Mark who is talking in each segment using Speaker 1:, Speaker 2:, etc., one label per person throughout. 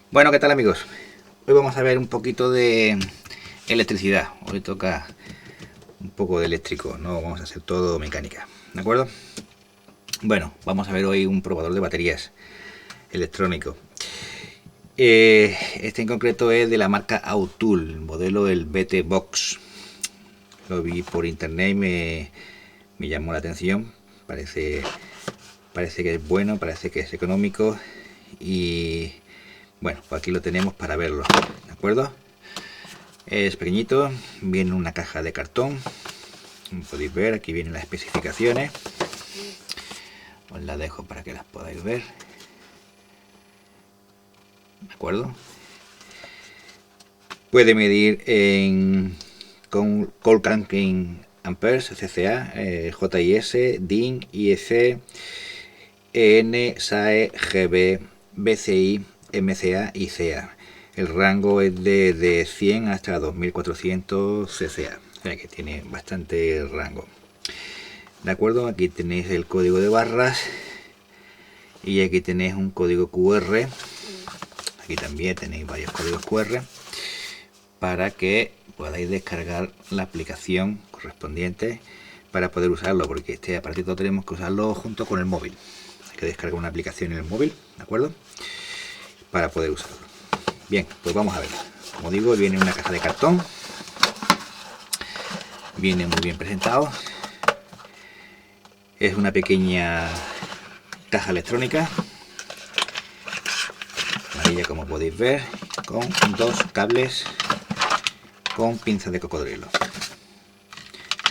Speaker 1: Bueno, ¿qué tal amigos? Hoy vamos a ver un poquito de electricidad. Hoy toca un poco de eléctrico, no vamos a hacer todo mecánica, ¿de acuerdo? Bueno, vamos a ver hoy un probador de baterías electrónico. Este en concreto es de la marca Autul, el modelo el BT Box. Lo vi por internet y me llamó la atención. Parece que es bueno, parece que es económico y bueno, pues aquí lo tenemos para verlo, ¿de acuerdo? Es pequeñito, viene en una caja de cartón. Como podéis ver, aquí vienen las especificaciones. Os las dejo para que las podáis ver. ¿De acuerdo? Puede medir en con Cold Cranking Amperes, CCA, JIS, DIN, IEC, EN, SAE, GB, BCI, MCA y CA. El rango es de 100 hasta 2400 CCA, o sea que tiene bastante rango. De acuerdo, aquí tenéis el código de barras y aquí tenéis un código QR. Aquí también tenéis varios códigos QR para que podáis descargar la aplicación correspondiente para poder usarlo, porque este aparatito tenemos que usarlo junto con el móvil. Hay que descargar una aplicación en el móvil, ¿de acuerdo? Para poder usarlo. Bien, pues vamos a ver. Como digo, viene una caja de cartón. Viene muy bien presentado. Es una pequeña caja electrónica amarilla, como podéis ver, con dos cables con pinzas de cocodrilo.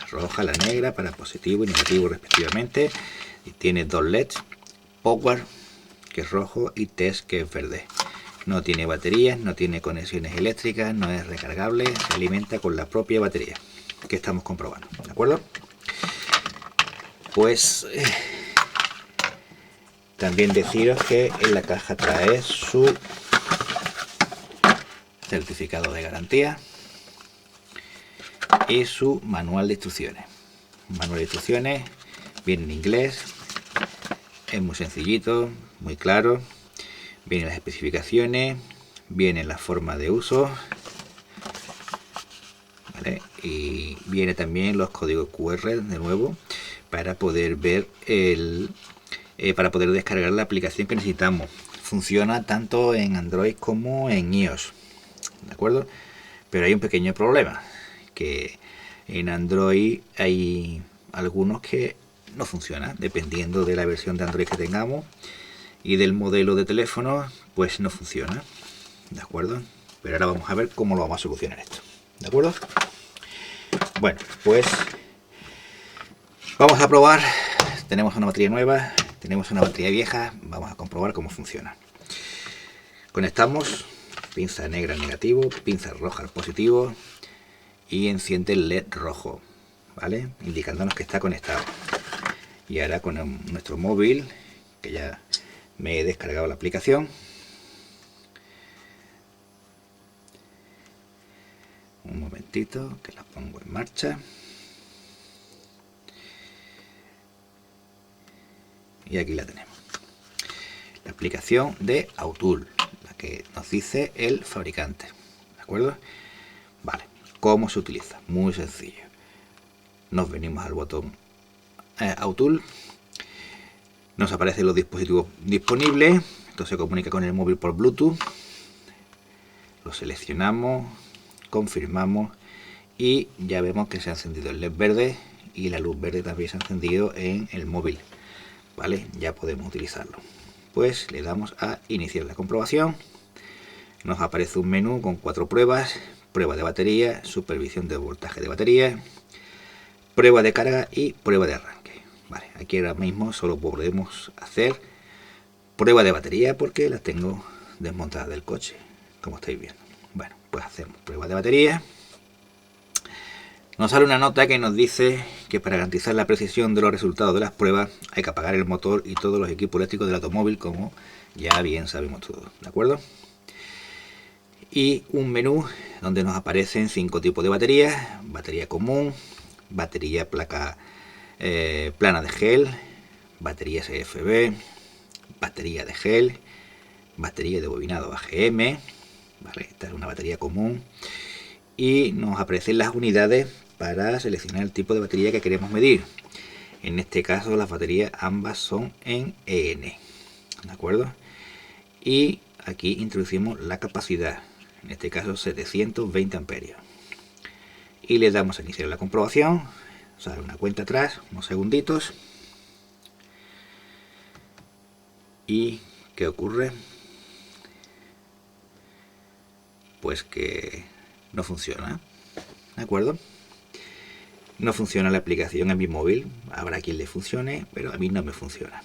Speaker 1: La roja, la negra para positivo y negativo respectivamente. Y tiene dos LEDs, Power, que es rojo, y Test, que es verde. No tiene baterías, no tiene conexiones eléctricas, no es recargable, se alimenta con la propia batería que estamos comprobando, ¿de acuerdo? Pues también deciros que en la caja trae su certificado de garantía y su manual de instrucciones. Manual de instrucciones viene en inglés, es muy sencillito, muy claro. Vienen las especificaciones, viene la forma de uso, ¿vale? Y viene también los códigos QR de nuevo para poder ver para poder descargar la aplicación que necesitamos. Funciona tanto en Android como en iOS, ¿de acuerdo? Pero hay un pequeño problema, que en Android hay algunos que no funcionan, dependiendo de la versión de Android que tengamos y del modelo de teléfono, pues no funciona, ¿de acuerdo? Pero ahora vamos a ver cómo lo vamos a solucionar esto, ¿de acuerdo? Bueno, pues vamos a probar. Tenemos una batería nueva, tenemos una batería vieja, vamos a comprobar cómo funciona. Conectamos, pinza negra al negativo, pinza roja al positivo y enciende el LED rojo, ¿vale? Indicándonos que está conectado. Y ahora con nuestro móvil, que ya me he descargado la aplicación, un momentito que la pongo en marcha, y aquí la tenemos, la aplicación de Autul, la que nos dice el fabricante, ¿de acuerdo? Vale, ¿cómo se utiliza? Muy sencillo. Nos venimos al botón Autul, nos aparecen los dispositivos disponibles, esto se comunica con el móvil por Bluetooth, lo seleccionamos, confirmamos y ya vemos que se ha encendido el LED verde y la luz verde también se ha encendido en el móvil, ¿vale? Ya podemos utilizarlo. Pues le damos a iniciar la comprobación, nos aparece un menú con 4 pruebas: prueba de batería, supervisión de voltaje de batería, prueba de carga y prueba de arranque. Vale, aquí ahora mismo solo podemos hacer prueba de batería porque la tengo desmontada del coche, como estáis viendo. Bueno, pues hacemos prueba de batería. Nos sale una nota que nos dice que para garantizar la precisión de los resultados de las pruebas hay que apagar el motor y todos los equipos eléctricos del automóvil, como ya bien sabemos todos, ¿de acuerdo? Y un menú donde nos aparecen 5 tipos de baterías: batería común, batería placa plana de gel, batería CFB, batería de gel, batería de bobinado AGM, ¿vale? Esta es una batería común y nos aparecen las unidades para seleccionar el tipo de batería que queremos medir. En este caso las baterías ambas son en EN, ¿de acuerdo? Y aquí introducimos la capacidad, en este caso 720 amperios. Y le damos a iniciar la comprobación, sale una cuenta atrás, unos segunditos. ¿Y qué ocurre? Pues que no funciona, ¿de acuerdo? No funciona la aplicación en mi móvil, habrá quien le funcione, pero a mí no me funciona.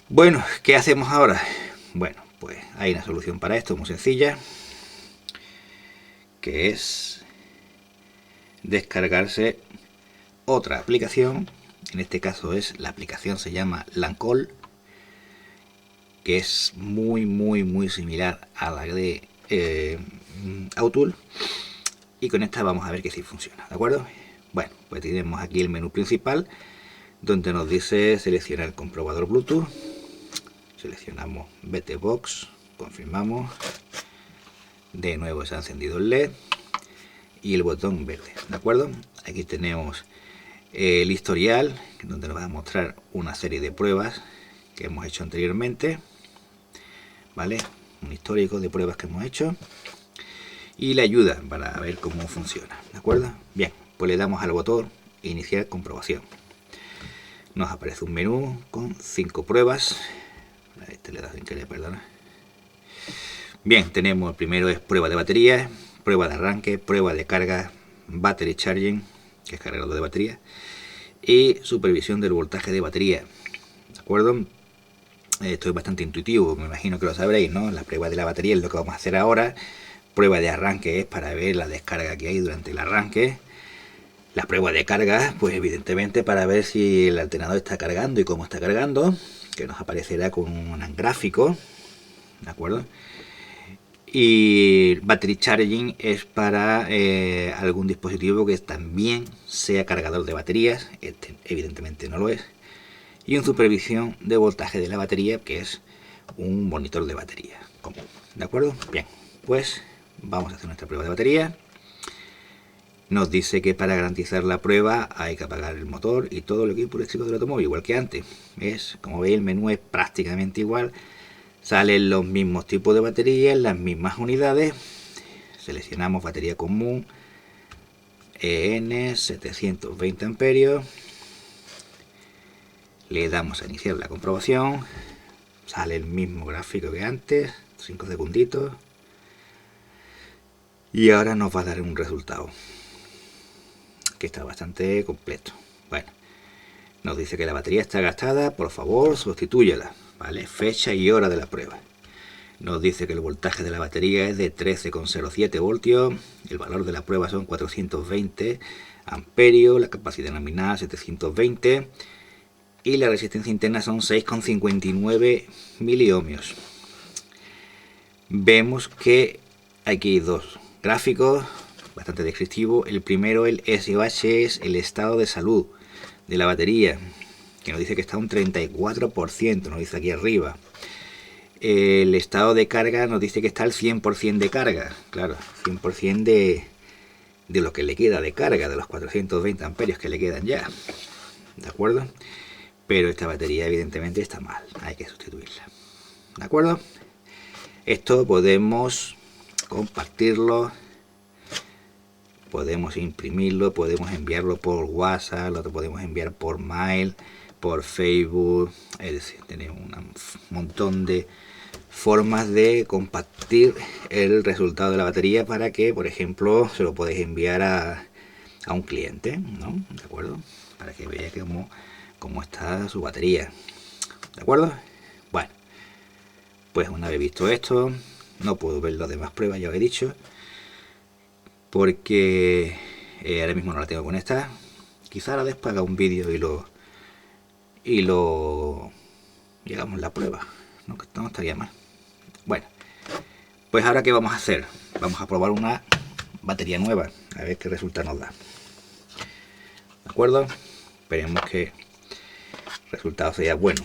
Speaker 1: Bueno, ¿qué hacemos ahora? Bueno, pues hay una solución para esto muy sencilla, que es descargarse otra aplicación. En este caso es la aplicación, se llama Lancol, que es muy similar a la de Autul, y con esta vamos a ver que sí funciona, ¿de acuerdo? Bueno, pues tenemos aquí el menú principal, donde nos dice seleccionar el comprobador Bluetooth. Seleccionamos VTBox, confirmamos, de nuevo se ha encendido el LED y el botón verde, ¿de acuerdo? Aquí tenemos el historial, donde nos va a mostrar una serie de pruebas que hemos hecho anteriormente, ¿vale? Un histórico de pruebas que hemos hecho y la ayuda para ver cómo funciona, ¿de acuerdo? Bien, pues le damos al botón iniciar comprobación. Nos aparece un menú con 5 pruebas. Este le da sin querer, perdona. Bien, tenemos el primero es prueba de batería, prueba de arranque, prueba de carga, battery charging, que es cargador de batería, y supervisión del voltaje de batería, ¿de acuerdo? Esto es bastante intuitivo, me imagino que lo sabréis, ¿no? La prueba de la batería es lo que vamos a hacer ahora. Prueba de arranque es para ver la descarga que hay durante el arranque. La prueba de carga, pues evidentemente para ver si el alternador está cargando y cómo está cargando, que nos aparecerá con un gráfico, ¿de acuerdo? Y battery charging es para algún dispositivo que también sea cargador de baterías, este evidentemente no lo es. Y una supervisión de voltaje de la batería, que es un monitor de batería común, ¿de acuerdo? Bien, pues vamos a hacer nuestra prueba de batería. Nos dice que para garantizar la prueba hay que apagar el motor y todo el equipo eléctrico del automóvil, igual que antes. ¿Ves? Como veis, el menú es prácticamente igual. Salen los mismos tipos de baterías, las mismas unidades. Seleccionamos batería común, EN 720 amperios. Le damos a iniciar la comprobación. Sale el mismo gráfico que antes, 5 segunditos. Y ahora nos va a dar un resultado que está bastante completo. Bueno, nos dice que la batería está gastada, por favor sustitúyela, ¿vale? Fecha y hora de la prueba. Nos dice que el voltaje de la batería es de 13,07 voltios, el valor de la prueba son 420 amperios, la capacidad nominal 720 y la resistencia interna son 6,59 miliohmios. Vemos que aquí hay dos gráficos bastante descriptivos. El primero, el SOH, es el estado de salud de la batería, que nos dice que está un 34%, nos dice aquí arriba. El estado de carga nos dice que está al 100% de carga, claro, 100% de lo que le queda de carga, de los 420 amperios que le quedan ya, ¿de acuerdo? Pero esta batería evidentemente está mal, hay que sustituirla, ¿de acuerdo? Esto podemos compartirlo, podemos imprimirlo, podemos enviarlo por WhatsApp, lo podemos enviar por mail, por Facebook, es decir, tenemos un montón de formas de compartir el resultado de la batería para que, por ejemplo, se lo podéis enviar a un cliente, ¿no? ¿De acuerdo? Para que vea cómo está su batería, ¿de acuerdo? Bueno, pues una vez visto esto, no puedo ver las demás pruebas, ya os he dicho, porque ahora mismo no la tengo conectada. Quizá ahora después haga un vídeo y llegamos la prueba, no estaría mal. Bueno, pues ahora ¿qué vamos a hacer? Vamos a probar una batería nueva, a ver qué resultado nos da, ¿de acuerdo? Esperemos que el resultado sea bueno,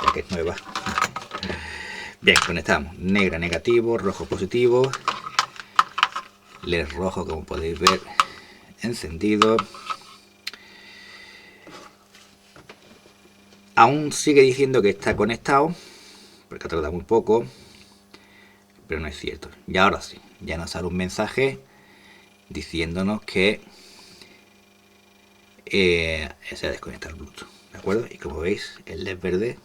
Speaker 1: ya que es nueva. Bien, conectamos. Negra negativo, rojo positivo. LED rojo, como podéis ver, encendido. Aún sigue diciendo que está conectado, porque ha tardado muy poco, pero no es cierto. Y ahora sí, ya nos sale un mensaje diciéndonos que se ha desconectado el Bluetooth, ¿de acuerdo? Y como veis, el LED verde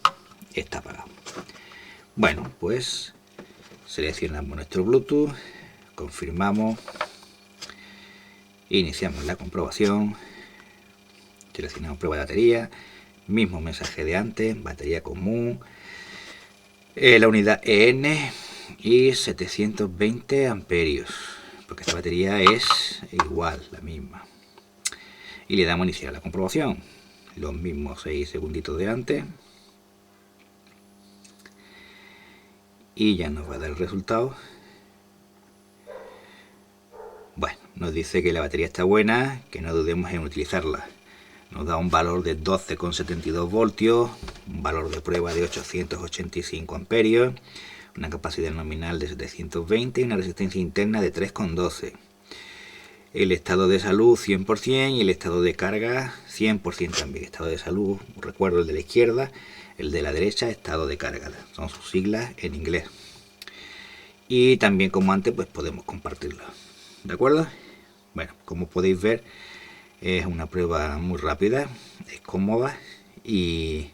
Speaker 1: está apagado. Bueno, pues seleccionamos nuestro Bluetooth, confirmamos, iniciamos la comprobación, seleccionamos prueba de batería, mismo mensaje de antes, batería común, la unidad EN y 720 amperios, porque esta batería es igual, la misma. Y le damos a iniciar la comprobación, los mismos 6 segunditos de antes, y ya nos va a dar el resultado. Bueno, nos dice que la batería está buena, que no dudemos en utilizarla. Nos da un valor de 12,72 voltios, un valor de prueba de 885 amperios, una capacidad nominal de 720 y una resistencia interna de 3,12. El estado de salud 100% y el estado de carga 100% también. Estado de salud, recuerdo el de la izquierda, el de la derecha, estado de carga. Son sus siglas en inglés. Y también, como antes, pues podemos compartirlo. ¿De acuerdo? Bueno, como podéis ver, es una prueba muy rápida, es cómoda y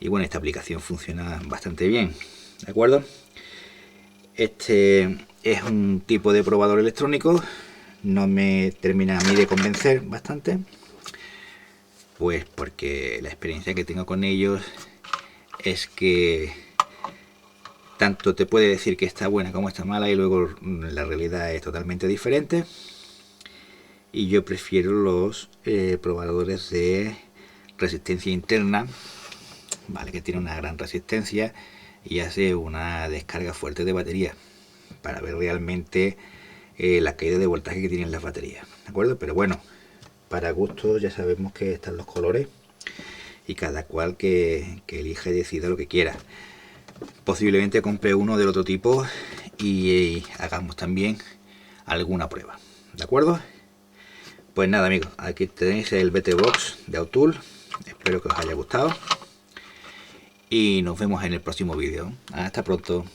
Speaker 1: bueno, esta aplicación funciona bastante bien. ¿De acuerdo? Este es un tipo de probador electrónico, no me termina a mí de convencer bastante, pues porque la experiencia que tengo con ellos es que tanto te puede decir que está buena como está mala y luego la realidad es totalmente diferente. Y yo prefiero los probadores de resistencia interna, vale, que tiene una gran resistencia y hace una descarga fuerte de batería para ver realmente la caída de voltaje que tienen las baterías, ¿de acuerdo? Pero bueno, para gusto ya sabemos que están los colores y cada cual que elija y decida lo que quiera. Posiblemente compre uno del otro tipo y hagamos también alguna prueba, ¿de acuerdo? Pues nada, amigos, aquí tenéis el BT Box de Autul, espero que os haya gustado y nos vemos en el próximo vídeo. Hasta pronto.